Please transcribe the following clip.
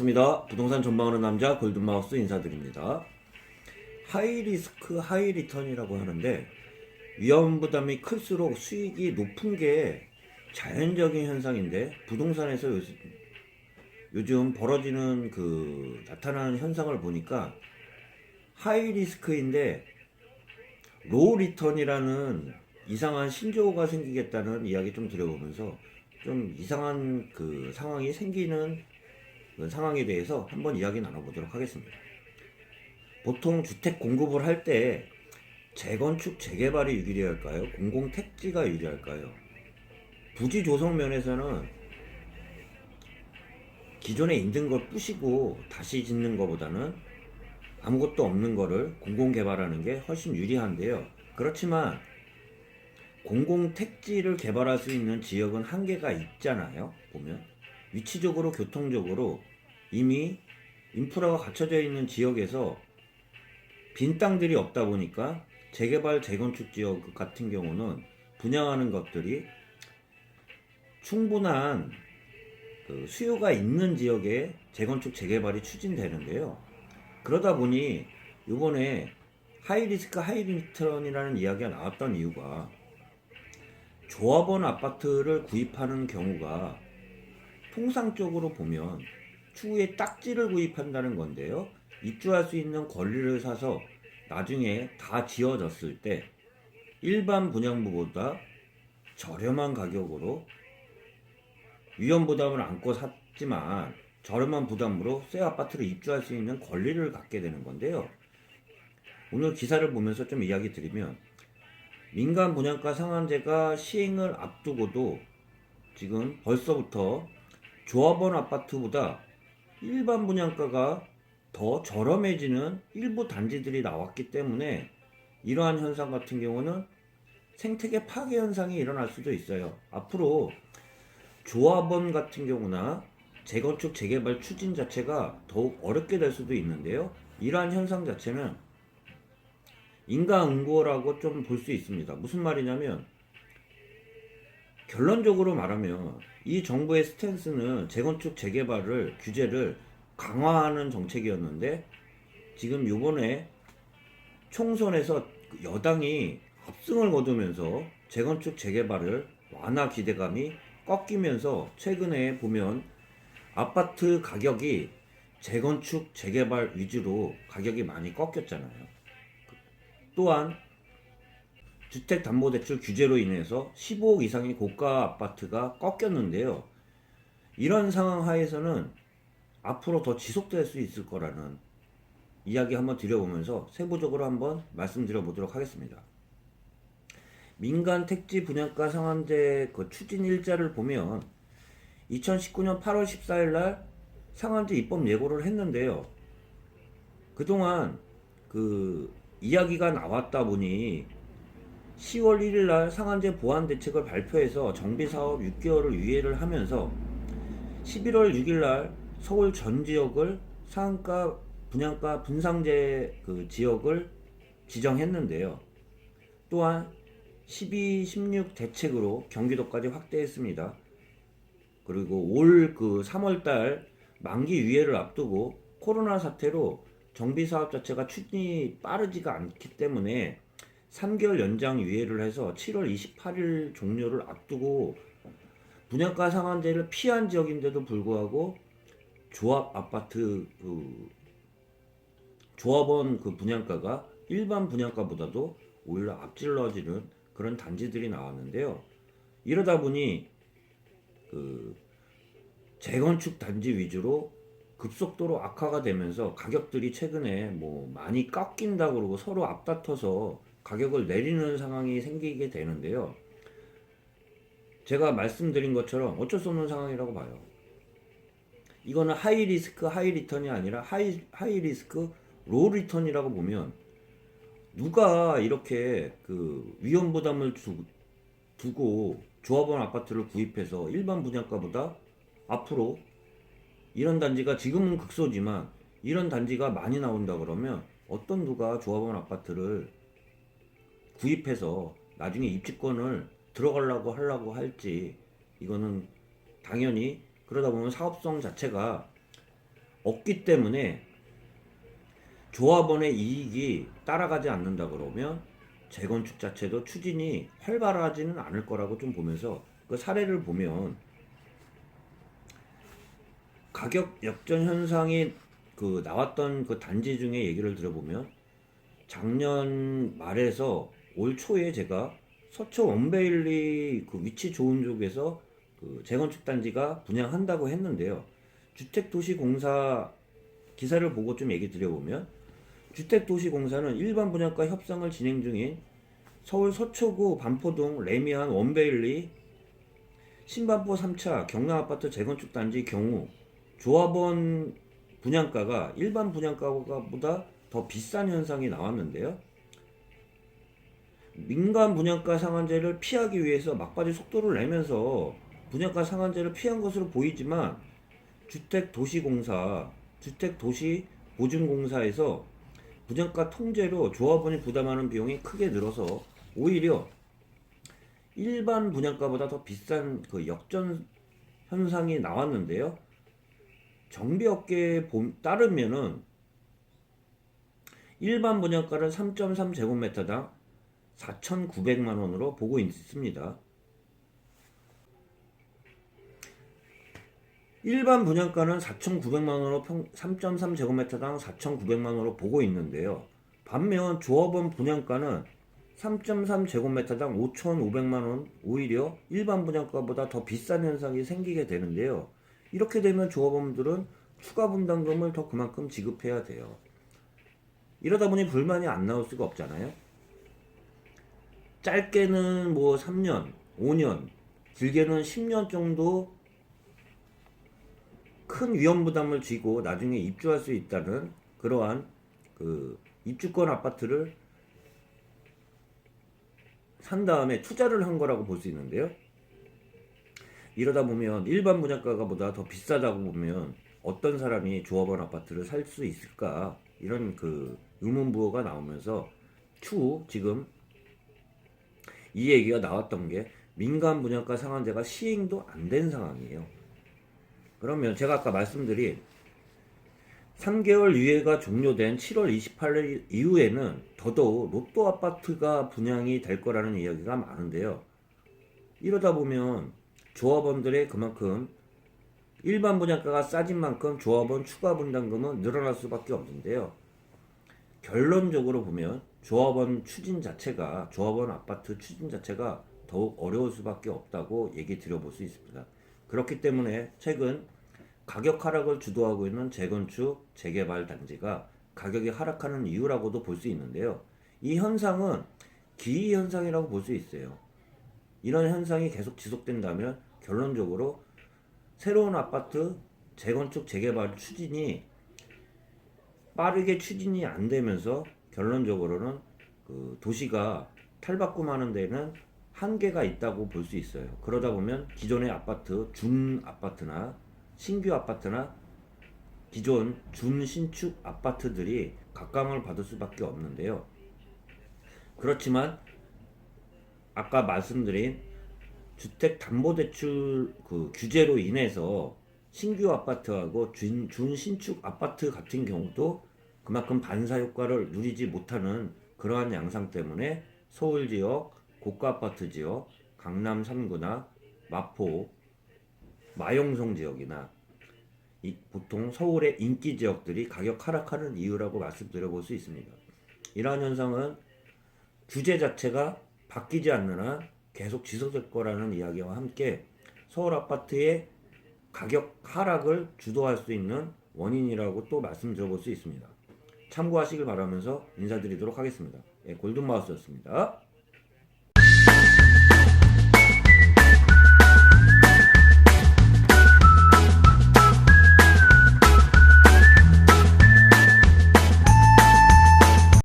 반갑습니다. 부동산 전망하는 남자 골든마우스 인사드립니다. 하이리스크 하이리턴이라고 하는데 위험 부담이 클수록 수익이 높은 게 자연적인 현상인데 부동산에서 요즘 벌어지는 나타나는 현상을 보니까 하이리스크인데 로우 리턴이라는 이상한 신조어가 생기겠다는 이야기 좀 드려보면서 좀 이상한 상황이 생기는 상황에 대해서 한번 이야기 나눠보도록 하겠습니다. 보통 주택 공급을 할 때 재건축, 재개발이 유리할까요? 공공택지가 유리할까요? 부지 조성 면에서는 기존에 있는 걸 부시고 다시 짓는 것보다는 아무것도 없는 거를 공공개발하는 게 훨씬 유리한데요. 그렇지만 공공택지를 개발할 수 있는 지역은 한계가 있잖아요. 보면 위치적으로 교통적으로 이미 인프라가 갖춰져 있는 지역에서 빈 땅들이 없다 보니까 재개발 재건축 지역 같은 경우는 분양하는 것들이 충분한 수요가 있는 지역에 재건축 재개발이 추진되는데요. 그러다 보니 이번에 하이리스크 하이리턴이라는 이야기가 나왔던 이유가 조합원 아파트를 구입하는 경우가 통상적으로 보면 추후에 딱지를 구입한다는 건데요. 입주할 수 있는 권리를 사서 나중에 다 지어졌을 때 일반 분양부보다 저렴한 가격으로 위험 부담을 안고 샀지만 저렴한 부담으로 새 아파트를 입주할 수 있는 권리를 갖게 되는 건데요. 오늘 기사를 보면서 좀 이야기 드리면 민간 분양가 상한제가 시행을 앞두고도 지금 벌써부터 조합원 아파트보다 일반 분양가가 더 저렴해지는 일부 단지들이 나왔기 때문에 이러한 현상 같은 경우는 생태계 파괴 현상이 일어날 수도 있어요. 앞으로 조합원 같은 경우나 재건축 재개발 추진 자체가 더욱 어렵게 될 수도 있는데요. 이러한 현상 자체는 인과응보라고 좀 볼 수 있습니다. 무슨 말이냐면 결론적으로 말하면 이 정부의 스탠스는 재건축 재개발을 규제를 강화하는 정책이었는데 지금 요번에 총선에서 여당이 압승을 거두면서 재건축 재개발을 완화 기대감이 꺾이면서 최근에 보면 아파트 가격이 재건축 재개발 위주로 가격이 많이 꺾였잖아요. 또한 주택담보대출 규제로 인해서 15억 이상의 고가 아파트가 꺾였는데요. 이런 상황 하에서는 앞으로 더 지속될 수 있을 거라는 이야기 한번 드려보면서 세부적으로 한번 말씀드려 보도록 하겠습니다. 민간 택지 분양가 상한제 추진 일자를 보면 2019년 8월 14일 날 상한제 입법 예고를 했는데요. 그동안 이야기가 나왔다 보니 10월 1일 날 상한제 보완 대책을 발표해서 정비 사업 6개월을 유예를 하면서 11월 6일 날 서울 전 지역을 상한가 분양가 분상제 지역을 지정했는데요. 또한 12, 16 대책으로 경기도까지 확대했습니다. 그리고 올 3월 달 만기 유예를 앞두고 코로나 사태로 정비 사업 자체가 추진이 빠르지가 않기 때문에 3개월 연장 유예를 해서 7월 28일 종료를 앞두고 분양가 상한제를 피한 지역인데도 불구하고 조합 아파트 조합원 분양가가 일반 분양가보다도 오히려 앞질러지는 그런 단지들이 나왔는데요. 이러다 보니 재건축 단지 위주로 급속도로 악화가 되면서 가격들이 최근에 많이 깎인다 그러고 서로 앞다퉈서 가격을 내리는 상황이 생기게 되는데요. 제가 말씀드린 것처럼 어쩔 수 없는 상황이라고 봐요. 이거는 하이 리스크 하이 리턴이 아니라 하이 리스크 로우 리턴이라고 보면 누가 이렇게 위험 부담을 두고 조합원 아파트를 구입해서 일반 분양가보다 앞으로 이런 단지가 지금은 극소지만 이런 단지가 많이 나온다 그러면 어떤 누가 조합원 아파트를 구입해서 나중에 입주권을 들어가려고 하려고 할지 이거는 당연히 그러다 보면 사업성 자체가 없기 때문에 조합원의 이익이 따라가지 않는다 그러면 재건축 자체도 추진이 활발하지는 않을 거라고 좀 보면서 그 사례를 보면 가격 역전 현상이 그 나왔던 그 단지 중에 얘기를 들어보면 작년 말에서 올 초에 제가 서초 원베일리 그 위치 좋은 쪽에서 그 재건축 단지가 분양한다고 했는데요. 주택도시공사 기사를 보고 좀 얘기 드려보면 주택도시공사는 일반 분양가 협상을 진행 중인 서울 서초구 반포동 레미안 원베일리 신반포 3차 경남아파트 재건축 단지 경우 조합원 분양가가 일반 분양가보다 더 비싼 현상이 나왔는데요. 민간 분양가 상한제를 피하기 위해서 막바지 속도를 내면서 분양가 상한제를 피한 것으로 보이지만 주택도시공사, 주택도시보증공사에서 분양가 통제로 조합원이 부담하는 비용이 크게 늘어서 오히려 일반 분양가보다 더 비싼 그 역전 현상이 나왔는데요. 정비업계에 따르면은 일반 분양가를 3.3제곱미터당 4,900만 원으로 보고 있습니다. 일반 분양가는 4,900만 원으로 3.3제곱미터당 4,900만 원으로 보고 있는데요. 반면 조합원 분양가는 3.3제곱미터당 5,500만 원, 오히려 일반 분양가보다 더 비싼 현상이 생기게 되는데요. 이렇게 되면 조합원들은 추가 분담금을 더 그만큼 지급해야 돼요. 이러다 보니 불만이 안 나올 수가 없잖아요. 짧게는 뭐 3년, 5년, 길게는 10년 정도 큰 위험 부담을 쥐고 나중에 입주할 수 있다는 그러한 그 입주권 아파트를 산 다음에 투자를 한 거라고 볼 수 있는데요. 이러다 보면 일반 분양가가 보다 더 비싸다고 보면 어떤 사람이 조합원 아파트를 살 수 있을까, 이런 그 의문부호가 나오면서 추후 지금 이 얘기가 나왔던 게 민간 분양가 상한제가 시행도 안 된 상황이에요. 그러면 제가 아까 말씀드린 3개월 유예가 종료된 7월 28일 이후에는 더더욱 로또 아파트가 분양이 될 거라는 이야기가 많은데요. 이러다 보면 조합원들의 그만큼 일반 분양가가 싸진 만큼 조합원 추가 분담금은 늘어날 수밖에 없는데요. 결론적으로 보면 조합원 아파트 추진 자체가 더욱 어려울 수밖에 없다고 얘기 드려볼 수 있습니다. 그렇기 때문에 최근 가격 하락을 주도하고 있는 재건축, 재개발 단지가 가격이 하락하는 이유라고도 볼 수 있는데요. 이 현상은 기이 현상이라고 볼 수 있어요. 이런 현상이 계속 지속된다면 결론적으로 새로운 아파트 재건축, 재개발 추진이 빠르게 추진이 안 되면서 결론적으로는 그 도시가 탈바꿈하는 데는 한계가 있다고 볼 수 있어요. 그러다 보면 기존의 아파트, 준 아파트나 신규 아파트나 기존 준 신축 아파트들이 각광을 받을 수밖에 없는데요. 그렇지만 아까 말씀드린 주택담보대출 그 규제로 인해서 신규 아파트하고 준 신축 아파트 같은 경우도 그만큼 반사 효과를 누리지 못하는 그러한 양상 때문에 서울 지역, 고가 아파트 지역, 강남 3구나 마포, 마용성 지역이나 보통 서울의 인기 지역들이 가격 하락하는 이유라고 말씀드려볼 수 있습니다. 이러한 현상은 규제 자체가 바뀌지 않는 한 계속 지속될 거라는 이야기와 함께 서울 아파트의 가격 하락을 주도할 수 있는 원인이라고 또 말씀드려볼 수 있습니다. 참고하시길 바라면서 인사드리도록 하겠습니다. 골든마우스였습니다.